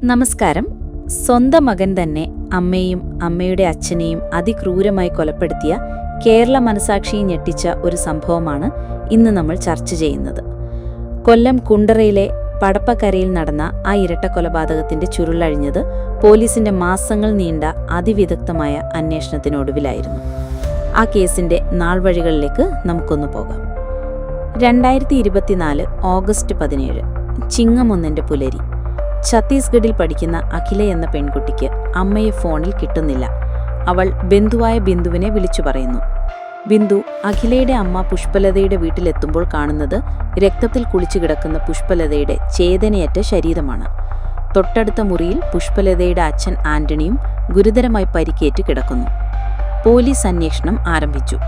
നമസ്കാരം. സ്വന്തം മകൻ തന്നെ അമ്മയും അമ്മയുടെ അച്ഛനെയും അതിക്രൂരമായി കൊലപ്പെടുത്തിയ കേരള മനസാക്ഷിയെ ഞെട്ടിച്ച ഒരു സംഭവമാണ് ഇന്ന് നമ്മൾ ചർച്ച ചെയ്യുന്നത്. കൊല്ലം കുണ്ടറയിലെ പടപ്പക്കരയിൽ നടന്ന ആ ഇരട്ട കൊലപാതകത്തിന്റെ ചുരുളഴിഞ്ഞത് പോലീസിന്റെ മാസങ്ങൾ നീണ്ട അതിവിദഗ്ധമായ അന്വേഷണത്തിനൊടുവിലായിരുന്നു. ആ കേസിന്റെ നാൾവഴികളിലേക്ക് നമുക്കൊന്നു പോകാം. 2024 ഓഗസ്റ്റ് 17 ചിങ്ങമൊന്നിന്റെ പുലരി. ഛത്തീസ്ഗഡിൽ പഠിക്കുന്ന അഖില എന്ന പെൺകുട്ടിക്ക് അമ്മയെ ഫോണിൽ കിട്ടുന്നില്ല. അവൾ ബന്ധുവായ ബിന്ദുവിനെ വിളിച്ചു പറയുന്നു. ബിന്ദു അഖിലയുടെ അമ്മ പുഷ്പലതയുടെ വീട്ടിലെത്തുമ്പോൾ കാണുന്നത് രക്തത്തിൽ കുളിച്ചു കിടക്കുന്ന പുഷ്പലതയുടെ ചേതനയറ്റ ശരീരമാണ്. തൊട്ടടുത്ത മുറിയിൽ പുഷ്പലതയുടെ അച്ഛൻ ആന്റണിയും ഗുരുതരമായി പരിക്കേറ്റ് കിടക്കുന്നു. പോലീസ് അന്വേഷണം ആരംഭിച്ചു.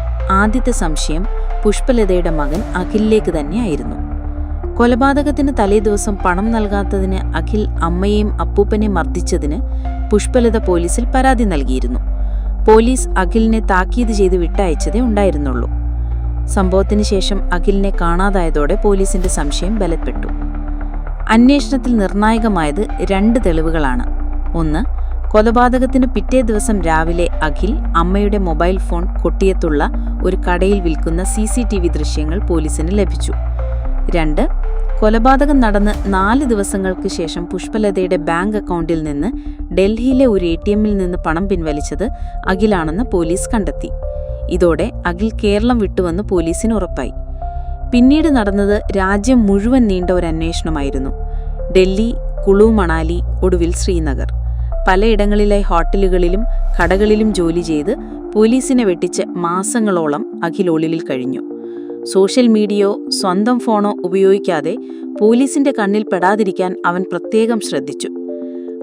ആദ്യത്തെ സംശയം പുഷ്പലതയുടെ മകൻ അഖിലിലേക്ക് തന്നെയായിരുന്നു. കൊലപാതകത്തിന് തലേദിവസം പണം നൽകാത്തതിന് അഖിൽ അമ്മയെയും അപ്പൂപ്പനെ മർദ്ദിച്ചതിന് പുഷ്പലത പോലീസിൽ പരാതി നൽകിയിരുന്നു. പോലീസ് അഖിലിനെ താക്കീത് ചെയ്ത് വിട്ടയച്ചതേ ഉണ്ടായിരുന്നുള്ളൂ. സംഭവത്തിന് ശേഷം അഖിലിനെ കാണാതായതോടെ പോലീസിന്റെ സംശയം ബലപ്പെട്ടു. അന്വേഷണത്തിൽ നിർണായകമായത് 2 തെളിവുകളാണ്. ഒന്ന്, കൊലപാതകത്തിന് പിറ്റേ ദിവസം രാവിലെ അഖിൽ അമ്മയുടെ മൊബൈൽ ഫോൺ കൊട്ടിയത്തുള്ള ഒരു കടയിൽ വിൽക്കുന്ന CCTV ദൃശ്യങ്ങൾ പോലീസിന് ലഭിച്ചു. 2, കൊലപാതകം നടന്ന് 4 ദിവസങ്ങൾക്ക് ശേഷം പുഷ്പലതയുടെ ബാങ്ക് അക്കൗണ്ടിൽ നിന്ന് ഡൽഹിയിലെ ഒരു ATMൽ നിന്ന് പണം പിൻവലിച്ചത് അഖിലാണെന്ന് പോലീസ് കണ്ടെത്തി. ഇതോടെ അഖിൽ കേരളം വിട്ടുവന്ന് പോലീസിന് ഉറപ്പായി. പിന്നീട് നടന്നത് രാജ്യം മുഴുവൻ നീണ്ട ഒരു അന്വേഷണമായിരുന്നു. ഡൽഹി, കുളു മണാലി, ഒടുവിൽ ശ്രീനഗർ. പലയിടങ്ങളിലായി ഹോട്ടലുകളിലും കടകളിലും ജോലി ചെയ്ത് പോലീസിനെ വെട്ടിച്ച് മാസങ്ങളോളം അഖിൽ ഒളിവിൽ കഴിഞ്ഞു. സോഷ്യൽ മീഡിയയോ സ്വന്തം ഫോണോ ഉപയോഗിക്കാതെ പോലീസിന്റെ കണ്ണിൽ പെടാതിരിക്കാൻ അവൻ പ്രത്യേകം ശ്രദ്ധിച്ചു.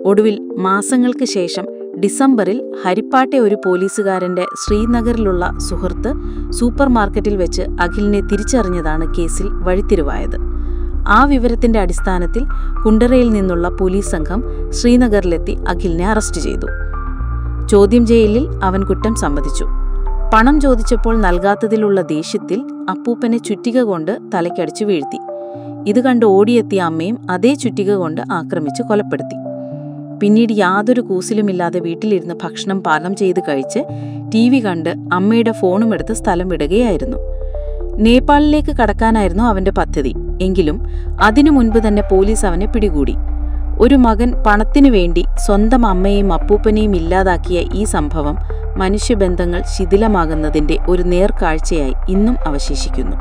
ഒടുവിൽ മാസങ്ങൾക്ക് ശേഷം ഡിസംബറിൽ ഹരിപ്പാട്ടെ ഒരു പോലീസുകാരന്റെ ശ്രീനഗറിലുള്ള സുഹൃത്ത് സൂപ്പർ മാർക്കറ്റിൽ വെച്ച് അഖിലിനെ തിരിച്ചറിഞ്ഞതാണ് കേസിൽ വഴിത്തിരിവായത്. ആ വിവരത്തിന്റെ അടിസ്ഥാനത്തിൽ കുണ്ടറയിൽ നിന്നുള്ള പോലീസ് സംഘം ശ്രീനഗറിലെത്തി അഖിലിനെ അറസ്റ്റ് ചെയ്തു. ചോദ്യം ചെയ്യലിൽ അവൻ കുറ്റം സമ്മതിച്ചു. പണം ചോദിച്ചപ്പോൾ നൽകാത്തതിലുള്ള ദേഷ്യത്തിൽ അപ്പൂപ്പനെ ചുറ്റിക കൊണ്ട് തലയ്ക്കടിച്ചു വീഴ്ത്തി. ഇത് കണ്ട് ഓടിയെത്തിയ അമ്മയും അതേ ചുറ്റിക കൊണ്ട് ആക്രമിച്ച് കൊലപ്പെടുത്തി. പിന്നീട് യാതൊരു കൂസലുമില്ലാതെ വീട്ടിലിരുന്ന് ഭക്ഷണം പാകം ചെയ്ത് കഴിച്ച് TV കണ്ട് അമ്മയുടെ ഫോണും എടുത്ത് സ്ഥലം വിടുകയായിരുന്നു. നേപ്പാളിലേക്ക് കടക്കാനായിരുന്നു അവന്റെ പദ്ധതി. എങ്കിലും അതിനു മുൻപ് തന്നെ പോലീസ് അവനെ പിടികൂടി. ഒരു മകൻ പണത്തിനു വേണ്ടി സ്വന്തം അമ്മയെയും അപ്പൂപ്പനെയും ഇല്ലാതാക്കിയ ഈ സംഭവം മനുഷ്യബന്ധങ്ങൾ ശിഥിലമാകുന്നതിന്റെ ഒരു നേർക്കാഴ്ചയായി ഇന്നും അവശേഷിക്കുന്നു.